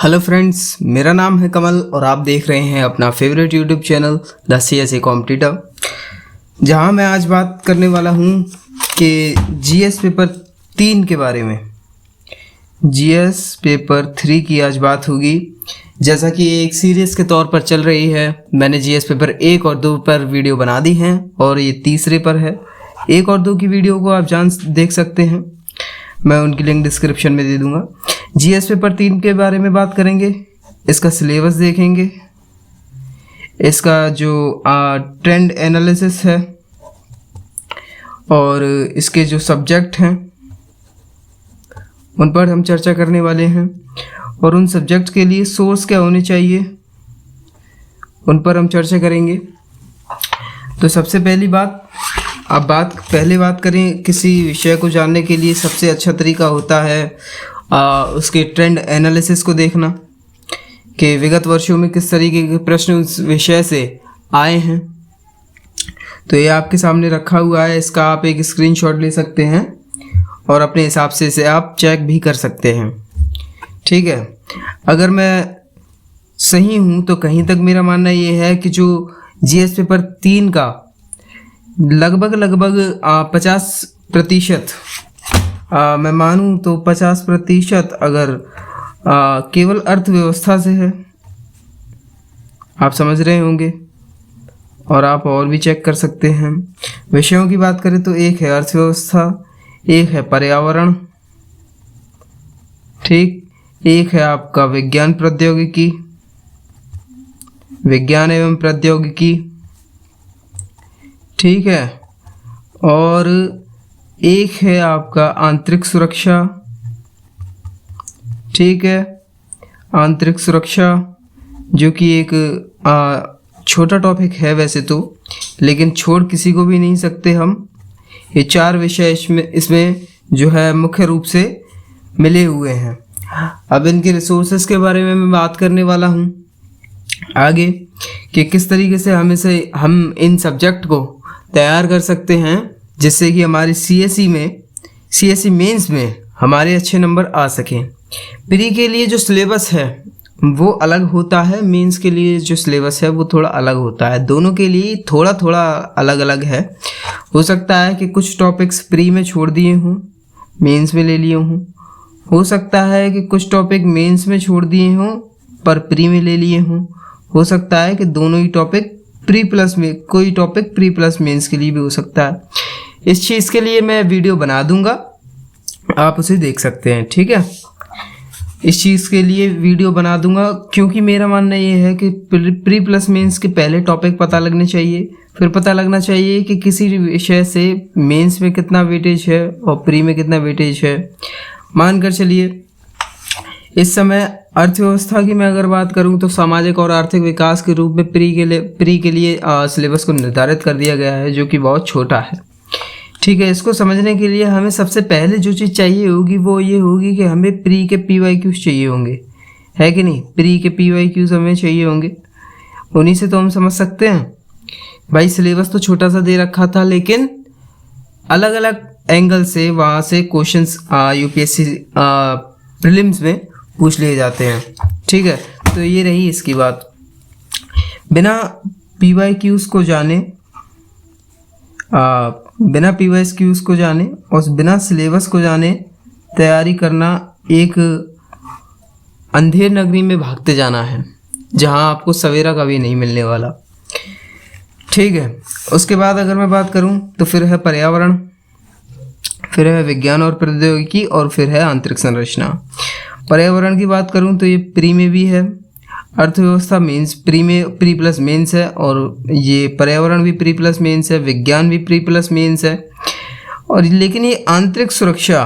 Hello friends, मेरा नाम है कमल और आप देख रहे हैं अपना favourite YouTube channel the CSE competitive, जहां मैं आज बात करने वाला हूं कि जीएस पेपर 3 के बारे में। जीएस पेपर 3 की आज बात होगी। जैसा कि एक सीरीज़ के तौर पर चल रही है, मैंने जीएस पेपर 1 और 2 पर वीडियो बना दी हैं और ये तीसरे पर है। 1 और 2 की वीडियो को आप देख सकते हैं, मैं उनकी लिंक डिस्क्रिप्शन में दे दूंगा। जीएस पेपर 3 के बारे में बात करेंगे, इसका सिलेबस देखेंगे, इसका जो ट्रेंड एनालिसिस है और इसके जो सब्जेक्ट हैं उन पर हम चर्चा करने वाले हैं और उन सब्जेक्ट के लिए सोर्स क्या होने चाहिए उन पर हम चर्चा करेंगे। तो सबसे पहले बात करें, किसी विषय को जानने के लिए सबसे अच्छा तरीका होता है उसके ट्रेंड एनालिसिस को देखना कि विगत वर्षों में किस तरीके के प्रश्न उस विषय से आए हैं। तो ये आपके सामने रखा हुआ है, इसका आप एक स्क्रीनशॉट ले सकते हैं और अपने हिसाब से इसे आप चेक भी कर सकते हैं। ठीक है, अगर मैं सही हूँ तो कहीं तक मेरा मानना ये है कि जो जीएस पेपर 3 का लगभग 50% मैं मानूं तो 50% अगर केवल अर्थव्यवस्था से है, आप समझ रहे होंगे, और आप और भी चेक कर सकते हैं। विषयों की बात करें तो एक है अर्थव्यवस्था, एक है पर्यावरण, ठीक, एक है आपका विज्ञान एवं प्रौद्योगिकी, ठीक है, और एक है आपका आंतरिक सुरक्षा, ठीक है, आंतरिक सुरक्षा जो कि एक छोटा टॉपिक है वैसे तो, लेकिन छोड़ किसी को भी नहीं सकते हम। ये 4 विषय इसमें जो है मुख्य रूप से मिले हुए हैं। अब इनके रिसोर्सेज के बारे में मैं बात करने वाला हूँ आगे कि किस तरीके से हम इन सब्जेक्ट को तैयार कर सकते हैं जिससे कि हमारी CSE मेंस में हमारे अच्छे नंबर आ सकें। प्री के लिए जो सिलेबस है वो अलग होता है, मेंस के लिए जो सिलेबस है वो थोड़ा अलग होता है। दोनों के लिए थोड़ा थोड़ा अलग अलग है। हो सकता है कि कुछ टॉपिक्स प्री में छोड़ दिए हों, मेंस में ले लिए हों। हो सकता है कि कुछ टॉपिक मेंस में छोड़ दिए हों पर प्री में ले लिए हों। हो सकता है कि दोनों ही टॉपिक प्री प्लस में, कोई टॉपिक प्री प्लस मेंस के लिए भी हो सकता है। इस चीज़ के लिए मैं वीडियो बना दूंगा, आप उसे देख सकते हैं। ठीक है, इस चीज़ के लिए वीडियो बना दूंगा क्योंकि मेरा मानना ये है कि प्री प्लस मेंस के पहले टॉपिक पता लगने चाहिए, फिर पता लगना चाहिए कि किसी विषय से मेंस में कितना वेटेज है और प्री में कितना वेटेज है। मानकर चलिए इस समय अर्थव्यवस्था की मैं अगर बात करूं तो सामाजिक और आर्थिक विकास के रूप में प्री के लिए सिलेबस को निर्धारित कर दिया गया है जो कि बहुत छोटा है। ठीक है, इसको समझने के लिए हमें सबसे पहले जो चीज़ चाहिए होगी वो ये होगी कि हमें प्री के PYQs चाहिए होंगे, है कि नहीं। प्री के PYQs हमें चाहिए होंगे, उन्हीं से तो हम समझ सकते हैं। भाई सिलेबस तो छोटा सा दे रखा था लेकिन अलग अलग एंगल से वहाँ से क्वेश्चंस UPSC प्रीलिम्स में पूछ लिए जाते हैं। ठीक है, तो ये रही इसकी बात। बिना PYQs को जाने और बिना सिलेबस को जाने तैयारी करना एक अंधेर नगरी में भागते जाना है जहां आपको सवेरा कभी नहीं मिलने वाला। ठीक है, उसके बाद अगर मैं बात करूं तो फिर है पर्यावरण, फिर है विज्ञान और प्रौद्योगिकी और फिर है आंतरिक संरचना। पर्यावरण की बात करूं तो ये प्री में भी है, अर्थव्यवस्था मेंस प्री प्लस मेंस है और ये पर्यावरण भी प्री प्लस मेंस है, विज्ञान भी प्री प्लस मेंस है। और लेकिन ये आंतरिक सुरक्षा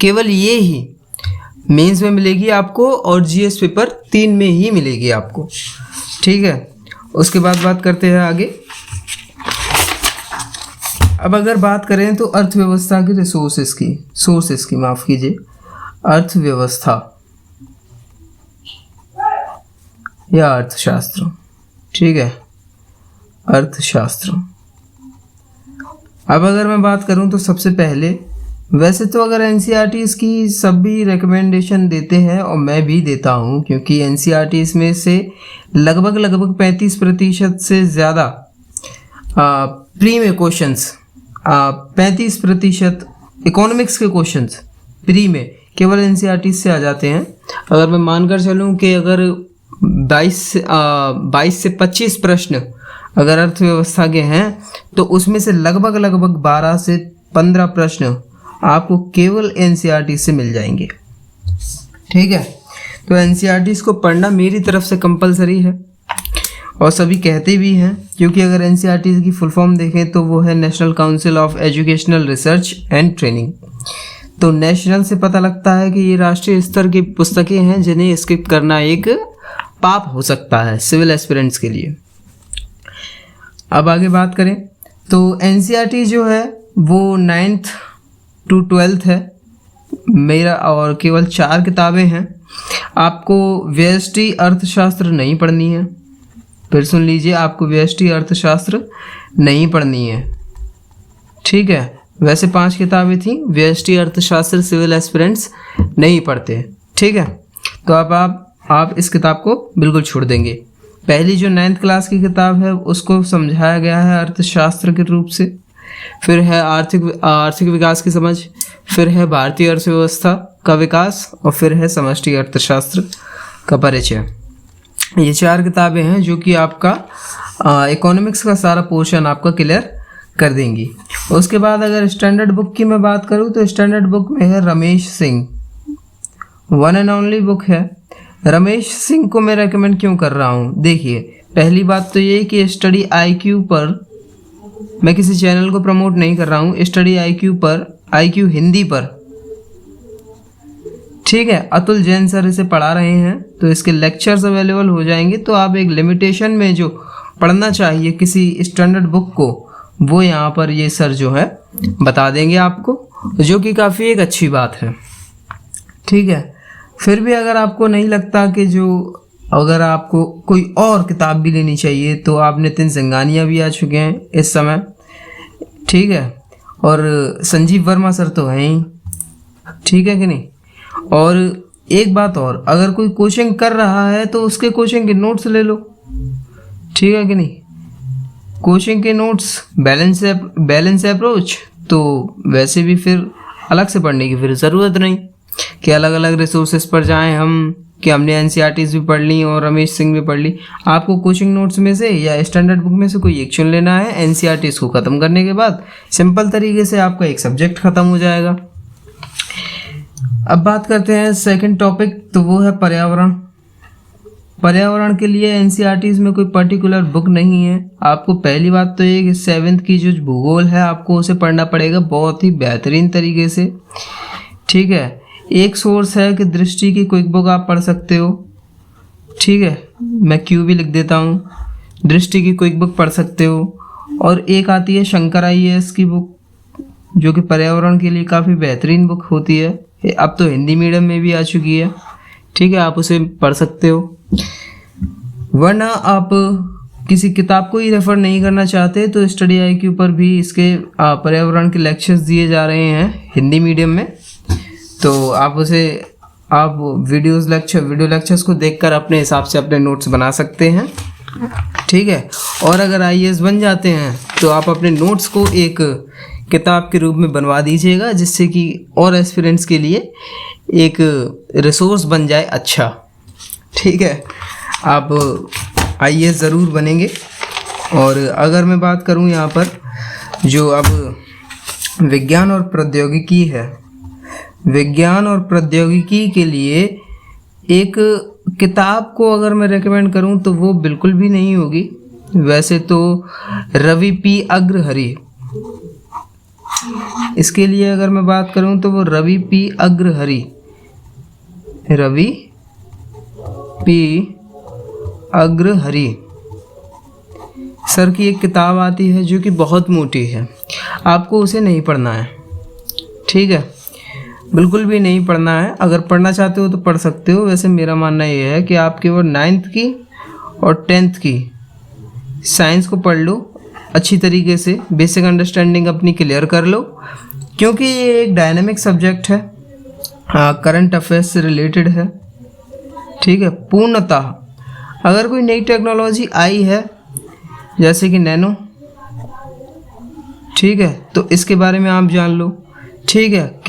केवल ये ही मेंस में मिलेगी आपको और जीएस पेपर 3 में ही मिलेगी आपको। ठीक है, उसके बाद बात करते हैं आगे। अब अगर बात करें तो अर्थव्यवस्था के सोर्सेस की माफ़ कीजिए, अर्थव्यवस्था या अर्थशास्त्र। ठीक है, अर्थशास्त्र। अब अगर मैं बात करूं तो सबसे पहले वैसे तो अगर एनसीईआरटीज़ की सभी रिकमेंडेशन देते हैं और मैं भी देता हूँ, क्योंकि एनसीईआरटीज़ में से लगभग 35% से ज़्यादा प्री में क्वेश्चंस, 35% इकोनॉमिक्स के क्वेश्चंस प्री में केवल एनसीईआरटी से आ जाते हैं। अगर मैं मानकर चलूँ कि अगर 22 से 25 प्रश्न अगर अर्थव्यवस्था के हैं तो उसमें से लगभग 12 से 15 प्रश्न आपको केवल एनसीईआरटी से मिल जाएंगे। ठीक है, तो एनसीईआरटी को पढ़ना मेरी तरफ से कंपलसरी है और सभी कहते भी हैं, क्योंकि अगर एनसीईआरटी की फुल फॉर्म देखें तो वो है national council of educational research and training. तो नेशनल से पता लगता है कि ये राष्ट्रीय स्तर की पुस्तकें हैं जिन्हें स्किप करना एक पाप हो सकता है सिविल एस्पिरेंट्स के लिए। अब आगे बात करें तो एनसीईआरटी जो है वो 9th to 12th है मेरा, और केवल 4 किताबें हैं। आपको व्यष्टि अर्थशास्त्र नहीं पढ़नी है, फिर सुन लीजिए, आपको व्यष्टि अर्थशास्त्र नहीं पढ़नी है। ठीक है, वैसे 5 किताबें थी, व्यष्टि अर्थशास्त्र सिविल एस्पिरेंट्स नहीं पढ़ते। ठीक है, तो अब आप इस किताब को बिल्कुल छोड़ देंगे। पहली जो 9th क्लास की किताब है उसको समझाया गया है अर्थशास्त्र के रूप से, फिर है आर्थिक विकास की समझ, फिर है भारतीय अर्थव्यवस्था का विकास, और फिर है समष्टि अर्थशास्त्र का परिचय। ये 4 किताबें हैं जो कि आपका इकोनॉमिक्स का सारा पोर्शन आपका क्लियर कर देंगी। उसके बाद अगर स्टैंडर्ड बुक की मैं बात करूँ तो स्टैंडर्ड बुक में है Ramesh Singh, one and only book है। रमेश सिंह को मैं रेकमेंड क्यों कर रहा हूँ, देखिए पहली बात तो ये कि स्टडी आईक्यू पर, मैं किसी चैनल को प्रमोट नहीं कर रहा हूँ, स्टडी आईक्यू पर, आईक्यू हिंदी पर, ठीक है, अतुल जैन सर इसे पढ़ा रहे हैं, तो इसके लेक्चर्स अवेलेबल हो जाएंगे। तो आप एक लिमिटेशन में जो पढ़ना चाहिए किसी स्टैंडर्ड बुक को, वो यहाँ पर ये सर जो है बता देंगे आपको, जो कि काफ़ी एक अच्छी बात है। ठीक है, फिर भी अगर आपको नहीं लगता कि अगर आपको कोई और किताब भी लेनी चाहिए तो आप नितिन सिंघानिया भी आ चुके हैं इस समय। ठीक है, और संजीव वर्मा सर तो हैं ही, ठीक है कि नहीं। और एक बात और, अगर कोई कोचिंग कर रहा है तो उसके कोचिंग के नोट्स ले लो, ठीक है कि नहीं। कोचिंग के नोट्स बैलेंस अप्रोच, तो वैसे भी फिर अलग से पढ़ने की फिर ज़रूरत नहीं कि अलग अलग रिसोर्सेज पर जाएं हम, कि हमने एनसीईआरटीज़ भी पढ़ ली और रमेश सिंह भी पढ़ ली। आपको कोचिंग नोट्स में से या स्टैंडर्ड बुक में से कोई एक चुन लेना है। एनसीईआरटीज़ को ख़त्म करने के बाद सिंपल तरीके से आपका एक सब्जेक्ट ख़त्म हो जाएगा। अब बात करते हैं सेकंड टॉपिक, तो वो है पर्यावरण। पर्यावरण के लिए एनसीईआरटीज़ में कोई पर्टिकुलर बुक नहीं है। आपको पहली बात तो ये कि 7th की जो भूगोल है आपको उसे पढ़ना पड़ेगा बहुत ही बेहतरीन तरीके से। ठीक है, एक सोर्स है कि दृष्टि की क्विक बुक आप पढ़ सकते हो। ठीक है, मैं क्यू भी लिख देता हूँ, दृष्टि की क्विक बुक पढ़ सकते हो। और एक आती है शंकर IAS की बुक, जो कि पर्यावरण के लिए काफ़ी बेहतरीन बुक होती है। अब तो हिंदी मीडियम में भी आ चुकी है। ठीक है, आप उसे पढ़ सकते हो। वरना आप किसी किताब को ही रेफ़र नहीं करना चाहते तो स्टडी आईक्यू पर भी इसके पर्यावरण के लेक्चर्स दिए जा रहे हैं हिंदी मीडियम में, तो आप वीडियो लेक्चर्स को देखकर अपने हिसाब से अपने नोट्स बना सकते हैं। ठीक है, और अगर IAS बन जाते हैं तो आप अपने नोट्स को एक किताब के रूप में बनवा दीजिएगा, जिससे कि और एस्पिरेंट्स के लिए एक रिसोर्स बन जाए अच्छा। ठीक है, आप IAS ज़रूर बनेंगे। और अगर मैं बात करूं यहाँ पर जो अब विज्ञान और प्रौद्योगिकी है, विज्ञान और प्रौद्योगिकी के लिए एक किताब को अगर मैं रेकमेंड करूं तो वो बिल्कुल भी नहीं होगी। वैसे तो रवि P अग्रहरि, इसके लिए अगर मैं बात करूं तो वो रवि P अग्रहरि सर की एक किताब आती है जो कि बहुत मोटी है, आपको उसे नहीं पढ़ना है। ठीक है, बिल्कुल भी नहीं पढ़ना है। अगर पढ़ना चाहते हो तो पढ़ सकते हो। वैसे मेरा मानना ये है कि आप केवल 9th की और 10th की साइंस को पढ़ लो अच्छी तरीके से, बेसिक अंडरस्टैंडिंग अपनी क्लियर कर लो। क्योंकि ये एक डायनेमिक सब्जेक्ट है, करंट अफेयर्स से रिलेटेड है, ठीक है। पूर्णतः अगर कोई नई टेक्नोलॉजी आई है जैसे कि नैनो, ठीक है, तो इसके बारे में आप जान लो, ठीक है।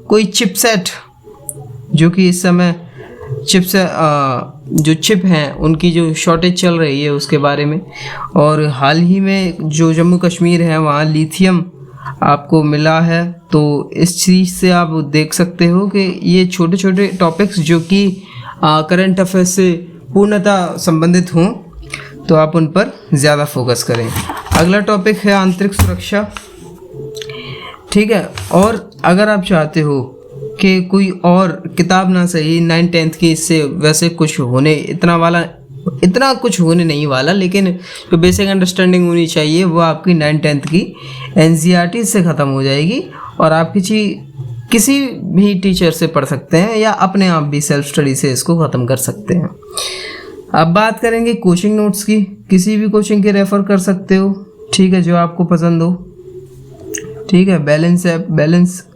कोई चिपसेट जो कि इस समय जो चिप हैं उनकी जो शॉर्टेज चल रही है उसके बारे में, और हाल ही में जो जम्मू कश्मीर है वहाँ लिथियम आपको मिला है, तो इस चीज़ से आप देख सकते हो कि ये छोटे छोटे टॉपिक्स जो कि करंट अफेयर्स से पूर्णतः संबंधित हों तो आप उन पर ज़्यादा फोकस करें। अगला टॉपिक है आंतरिक सुरक्षा, ठीक है। और अगर आप चाहते हो कि कोई और किताब ना सही 9th-10th की, इससे वैसे इतना कुछ होने नहीं वाला, लेकिन जो बेसिक अंडरस्टैंडिंग होनी चाहिए वो आपकी 9th-10th की NCERT से ख़त्म हो जाएगी और आप किसी भी टीचर से पढ़ सकते हैं या अपने आप भी सेल्फ स्टडी से इसको ख़त्म कर सकते हैं। अब बात करेंगे कोचिंग नोट्स की। किसी भी कोचिंग के रेफ़र कर सकते हो, ठीक है, जो आपको पसंद हो, ठीक है। बैलेंस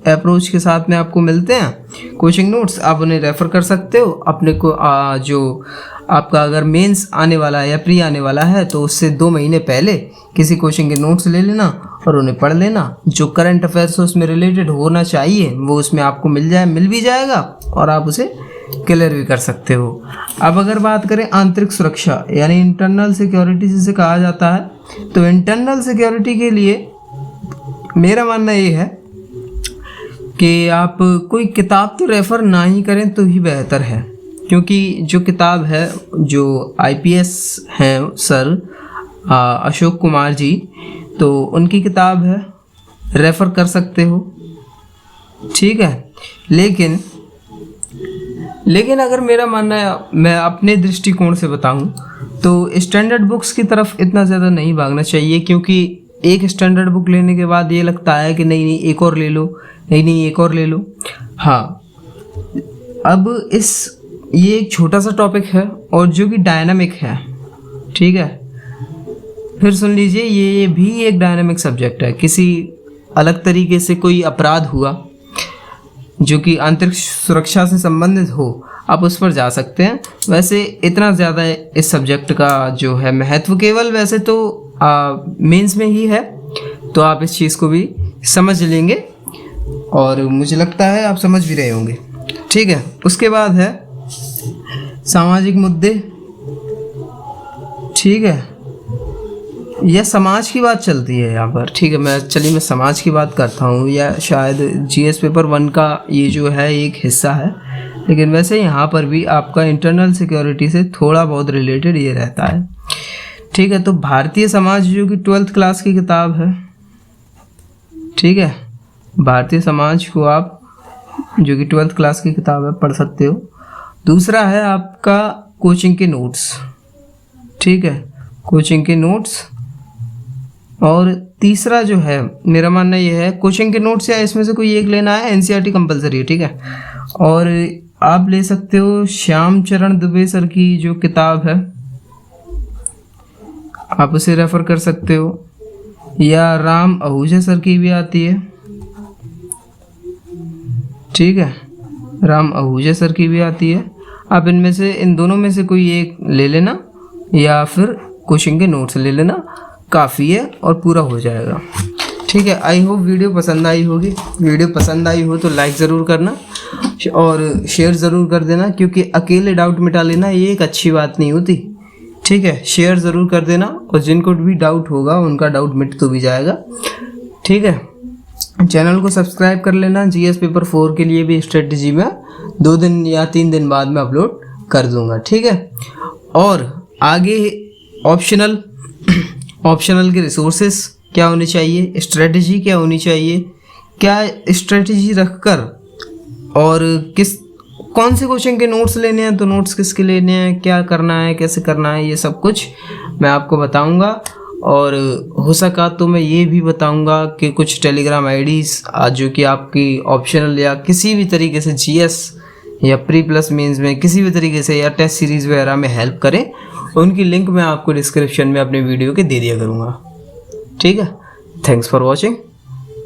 अप्रोच के साथ में आपको मिलते हैं कोचिंग नोट्स, आप उन्हें रेफ़र कर सकते हो। अपने को जो आपका अगर मेंस आने वाला है या प्री आने वाला है तो उससे 2 महीने पहले किसी कोचिंग के नोट्स ले लेना और उन्हें पढ़ लेना। जो करंट अफेयर्स उसमें रिलेटेड होना चाहिए वो उसमें आपको मिल भी जाएगा और आप उसे क्लियर भी कर सकते हो। अब अगर बात करें आंतरिक सुरक्षा यानी इंटरनल सिक्योरिटी जिसे कहा जाता है, तो इंटरनल सिक्योरिटी के लिए मेरा मानना ये है कि आप कोई किताब तो रेफ़र ना ही करें तो ही बेहतर है, क्योंकि जो किताब है जो IPS हैं सर अशोक कुमार जी, तो उनकी किताब है, रेफ़र कर सकते हो, ठीक है। लेकिन अगर मेरा मानना है, मैं अपने दृष्टिकोण से बताऊं तो स्टैंडर्ड बुक्स की तरफ इतना ज़्यादा नहीं भागना चाहिए, क्योंकि एक स्टैंडर्ड बुक लेने के बाद ये लगता है कि नहीं एक और ले लो, नहीं एक और ले लो। हाँ, अब ये एक छोटा सा टॉपिक है और जो कि डायनामिक है, ठीक है। फिर सुन लीजिए, ये भी एक डायनामिक सब्जेक्ट है। किसी अलग तरीके से कोई अपराध हुआ जो कि आंतरिक सुरक्षा से संबंधित हो, आप उस पर जा सकते हैं। वैसे इतना ज़्यादा इस सब्जेक्ट का जो है महत्व केवल वैसे तो मेंस में ही है, तो आप इस चीज़ को भी समझ लेंगे और मुझे लगता है आप समझ भी रहे होंगे, ठीक है। उसके बाद है सामाजिक मुद्दे, ठीक है, यह समाज की बात चलती है यहाँ पर, ठीक है। मैं समाज की बात करता हूँ, या शायद GS पेपर 1 का ये जो है एक हिस्सा है, लेकिन वैसे यहाँ पर भी आपका इंटरनल सिक्योरिटी से थोड़ा बहुत रिलेटेड ये रहता है, ठीक है। तो भारतीय समाज जो कि 12th क्लास की किताब है, ठीक है, भारतीय समाज को आप जो कि 12th क्लास की किताब है पढ़ सकते हो। दूसरा है आपका कोचिंग के नोट्स, ठीक है, कोचिंग के नोट्स। और तीसरा जो है मेरा मानना ये है कोचिंग के नोट्स या इसमें से कोई एक लेना है, NCERT कंपलसरी है, ठीक है। और आप ले सकते हो श्याम चरण दुबे सर की जो किताब है, आप उसे रेफ़र कर सकते हो, या राम आहूजा सर की भी आती है, ठीक है, राम आहूजा सर की भी आती है। आप इन दोनों में से कोई एक ले लेना या फिर कोचिंग के नोट्स ले लेना, काफ़ी है और पूरा हो जाएगा, ठीक है। आई होप वीडियो पसंद आई होगी। वीडियो पसंद आई हो तो लाइक ज़रूर करना और शेयर ज़रूर कर देना, क्योंकि अकेले डाउट मिटा लेना ये एक अच्छी बात नहीं होती, ठीक है। शेयर ज़रूर कर देना और जिनको भी डाउट होगा उनका डाउट मिट तो भी जाएगा, ठीक है। चैनल को सब्सक्राइब कर लेना। GS पेपर 4 के लिए भी स्ट्रेटजी में 2 दिन या 3 दिन बाद में अपलोड कर दूंगा, ठीक है। और आगे ऑप्शनल के रिसोर्सेस क्या होने चाहिए, स्ट्रेटजी क्या होनी चाहिए, क्या स्ट्रेटजी रखकर और कौन से कोचिंग के नोट्स लेने हैं, तो नोट्स किसके लेने हैं, क्या करना है, कैसे करना है, ये सब कुछ मैं आपको बताऊंगा। और हो सका तो मैं ये भी बताऊंगा कि कुछ टेलीग्राम IDs जो कि आपकी ऑप्शनल या किसी भी तरीके से GS या प्री प्लस मेंस में किसी भी तरीके से या टेस्ट सीरीज़ वगैरह में हेल्प करें, उनकी लिंक मैं आपको डिस्क्रिप्शन में अपने वीडियो के दे दिया करूँगा, ठीक है। Thanks for watching.